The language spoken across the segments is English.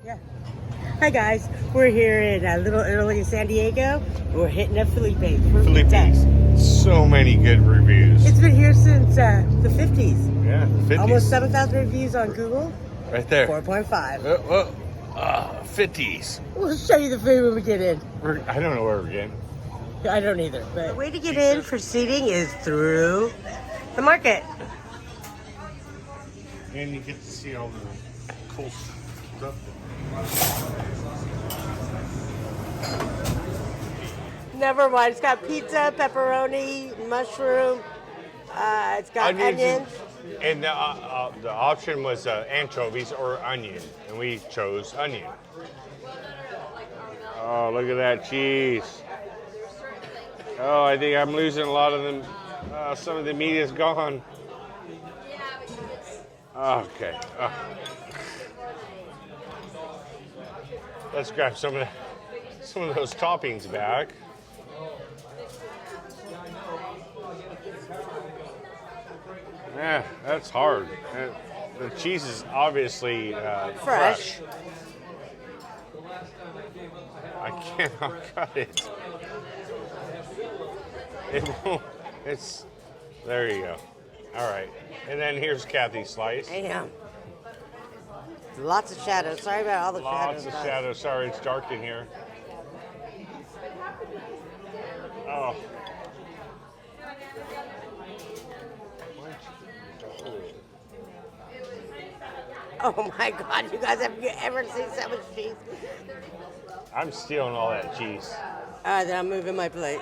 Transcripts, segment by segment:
Yeah. Hi guys, we're here in Little Italy, San Diego. We're hitting up Filippes. Filippes. So many good reviews. It's been here since the 50s. Yeah, the 50s. Almost 7,000 reviews on Google. Right there. 4.5. 50s. We'll show you the food when we get in. I don't know where we're getting. I don't either. But the way to get in for seating is through the market. And you get to see all the cool stuff. Never mind. It's got pizza, pepperoni, mushroom. It's got onions. And the option was anchovies or onion, and we chose onion. Oh, look at that cheese. Oh, I think I'm losing a lot of them. Some of the meat is gone. Okay. Let's grab some of those toppings back. Yeah, that's hard. The cheese is obviously fresh. I cannot cut it. It won't. It's there. You go. All right, and then here's Kathy's slice. Damn. Lots of shadows. Sorry about all the shadows. Lots of shadows. Sorry, it's dark in here. Oh. Oh my God, you guys, have you ever seen so much cheese? I'm stealing all that cheese. All right, then I'm moving my plate.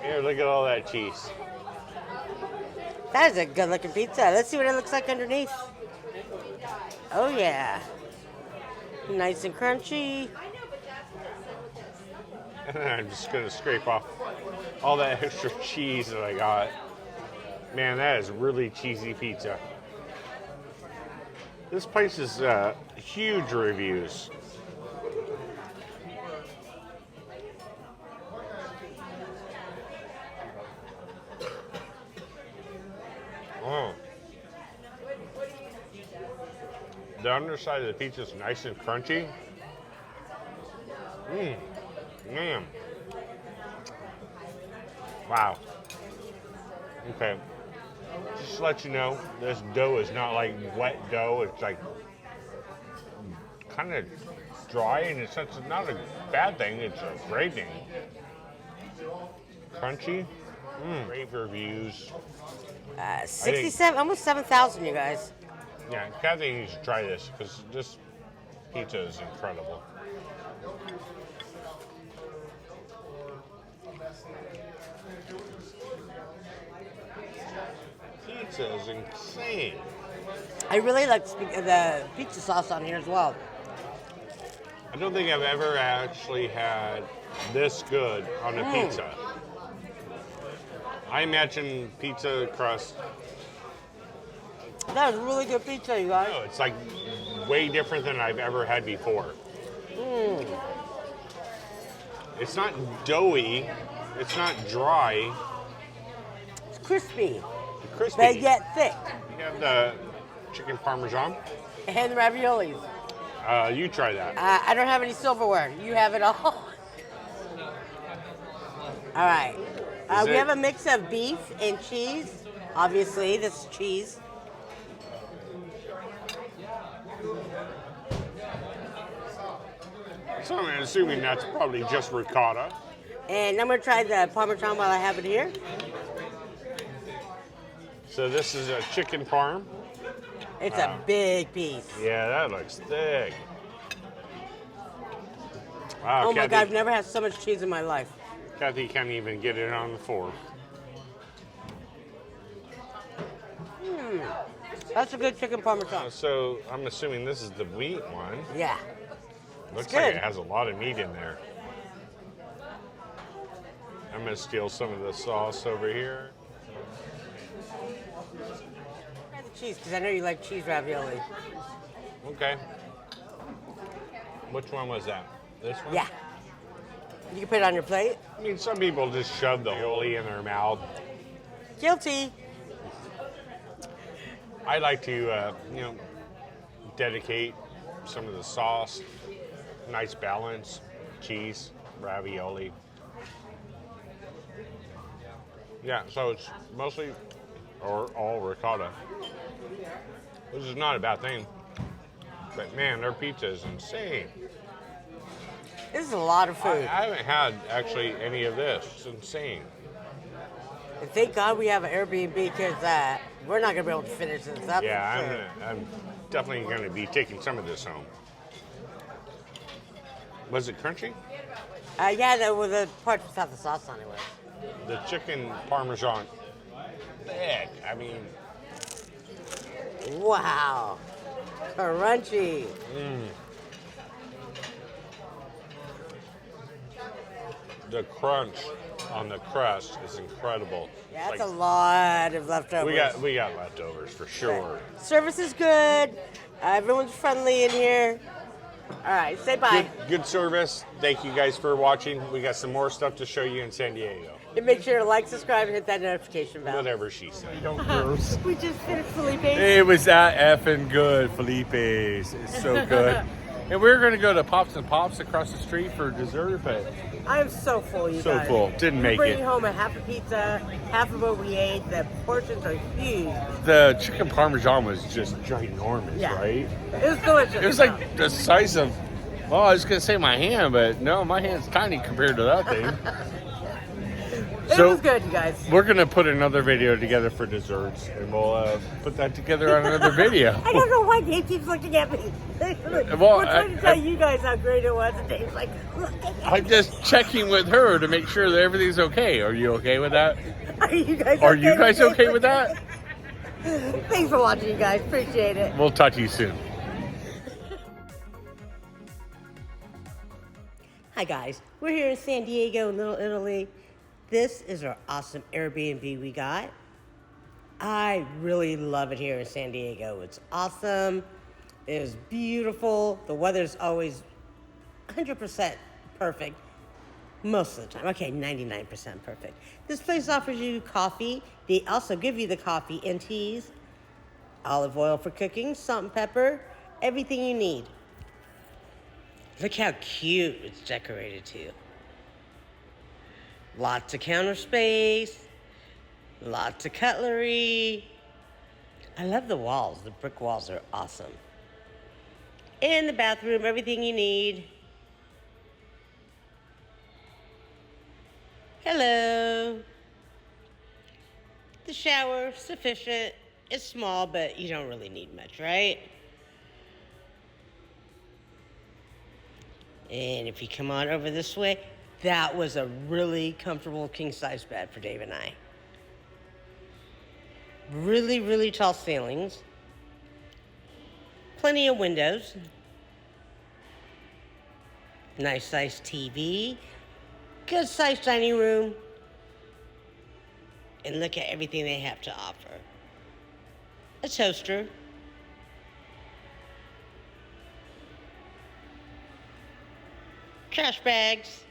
Here, look at all that cheese. That is a good looking pizza. Let's see what it looks like underneath. Oh yeah. Nice and crunchy. And then I'm just gonna scrape off all that extra cheese that I got. Man, that is really cheesy pizza. This place is huge reviews. Oh. The underside of the pizza is nice and crunchy. Man. Wow. Okay. Just to let you know, this dough is not like wet dough. It's like kind of dry, and it's not a bad thing. It's a great thing. Crunchy. Great reviews. 67, almost 7,000, you guys. Yeah, Kathy needs to try this because this pizza is incredible. Pizza is insane. I really like the pizza sauce on here as well. I don't think I've ever actually had this good on a pizza. I imagine pizza crust. That is really good pizza, you guys. No, it's like way different than I've ever had before. It's not doughy. It's not dry. It's crispy. Crispy. But yet thick. You have the chicken parmesan. And the raviolis. You try that. I don't have any silverware. You have it all. All right. We have a mix of beef and cheese. Obviously, this is cheese. So I'm assuming that's probably just ricotta. And I'm going to try the parmesan while I have it here. So this is a chicken parm. It's a big piece. Yeah, that looks thick. Wow, Oh Kathy, my God, I've never had so much cheese in my life. Kathy can't even get it on the fork. That's a good chicken parmesan. So I'm assuming this is the wheat one. Yeah. Looks good. like it has a lot of meat in there. I'm gonna steal some of the sauce over here. Try the cheese, because I know you like cheese ravioli. Okay. Which one was that? This one? Yeah. You can put it on your plate. I mean, some people just shove the ravioli in their mouth. Guilty. I like to, dedicate some of the sauce. Nice balance. Cheese, ravioli. Yeah, so it's mostly or all ricotta. Which is not a bad thing. But man, their pizza is insane. This is a lot of I food. haven't had actually any of this. It's insane. And thank God we have an Airbnb because we're not going to be able to finish this up. Yeah, I'm definitely going to be taking some of this home. Was it crunchy? Yeah, the part without the sauce on it was. The chicken parmesan. Thick. I mean, Wow. Crunchy. the crunch on the crust is incredible. Yeah, that's Like, a lot of leftovers. we got leftovers for sure. Service is good. Everyone's friendly in here. All right, say bye. Good service. Thank you guys for watching. We got some more stuff to show you in San Diego. And make sure to like, subscribe, and hit that notification bell. Whatever she said. We just finished Filippes. It was that effing good, Filippes. It's so good. And we're going to go to Pops and Pops across the street for dessert, but I am so full, you so guys. full. Didn't make Bringing it. home a half a pizza, half of what we ate. The portions are huge. The chicken parmesan was just ginormous, Yeah. right? It was delicious. It was like the size of, well, I was going to say my hand, but no, my hand's tiny compared to that thing. It was good, you guys. We're going to put another video together for desserts, and we'll put that together on another video. I don't know why Dave keeps looking at me. Well, We're trying to tell you guys how great it was, and Dave's like, looking at I'm just checking with her to make sure that everything's okay. Are you okay with that? Are you guys Are you guys okay with that? Thanks for watching, you guys. Appreciate it. We'll talk to you soon. Hi, guys. We're here in San Diego, Little Italy. This is our awesome Airbnb we got. I really love it here in San Diego. It's awesome. It is beautiful. The weather's always 100% perfect. Most of the time. Okay, 99% perfect. This place offers you coffee. They also give you the coffee and teas, olive oil for cooking, salt and pepper, everything you need. Look how cute it's decorated too. Lots of counter space, lots of cutlery. I love the walls. The brick walls are awesome. And the bathroom, everything you need. Hello. The shower, sufficient. It's small, but you don't really need much, right? And if you come on over this way, that was a really comfortable king-size bed for Dave and I. Really, really tall ceilings. Plenty of windows. Nice-sized TV. Good-sized dining room. And look at everything they have to offer. A toaster. Trash bags.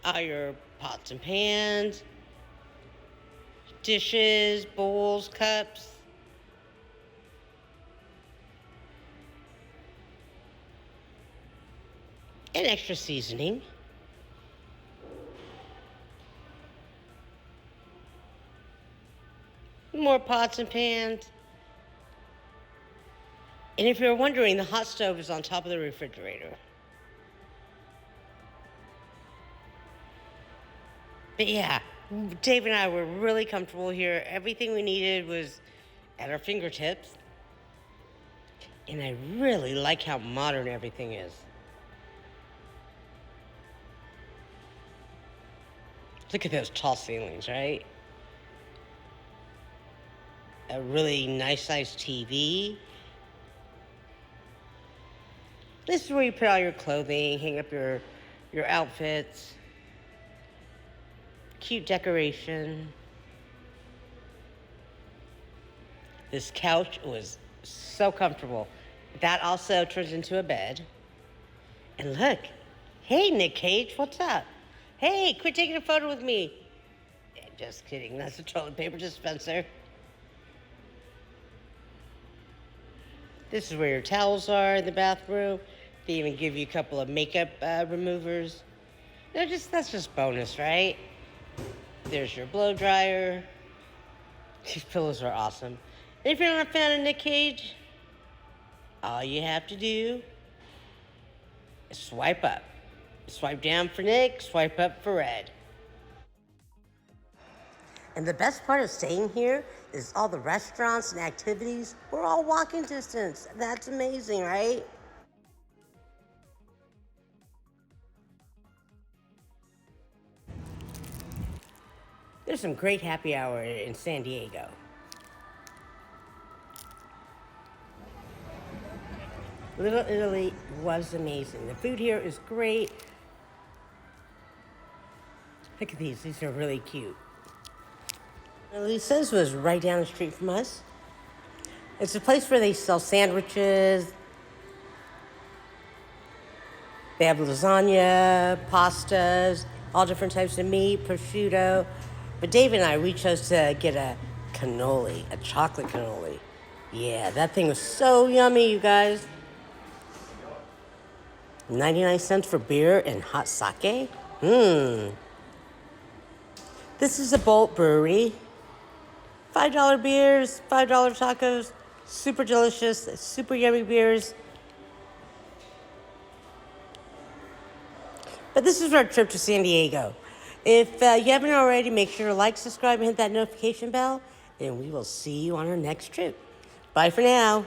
All your pots and pans, dishes, bowls, cups. And extra seasoning. More pots and pans. And if you're wondering, the hot stove is on top of the refrigerator. But yeah, Dave and I were really comfortable here. Everything we needed was at our fingertips. And I really like how modern everything is. Look at those tall ceilings, right? A really nice-sized TV. This is where you put all your clothing, hang up your outfits. Cute decoration. This couch was so comfortable. That also turns into a bed. And look, hey, Nick Cage, what's up? Hey, quit taking a photo with me. Yeah, just kidding, that's a toilet paper dispenser. This is where your towels are in the bathroom. They even give you a couple of makeup removers. That's just bonus, right? There's your blow dryer. These pillows are awesome. And if you're not a fan of Nick Cage, all you have to do is swipe up. Swipe down for Nick, swipe up for Red. And the best part of staying here is all the restaurants and activities. We're all walking distance. That's amazing, right? There's some great happy hour in San Diego. Little Italy was amazing. The food here is great. Look at these. These are really cute. Lisa's was right down the street from us. It's a place where they sell sandwiches. They have lasagna, pastas, all different types of meat, prosciutto. But Dave and I, we chose to get a cannoli, a chocolate cannoli. Yeah, that thing was so yummy, you guys. 99 cents for beer and hot sake? This is a Bolt Brewery. $5 beers, $5 tacos, super delicious, super yummy beers. But this is our trip to San Diego. If you haven't already, make sure to like, subscribe, and hit that notification bell, and we will see you on our next trip. Bye for now.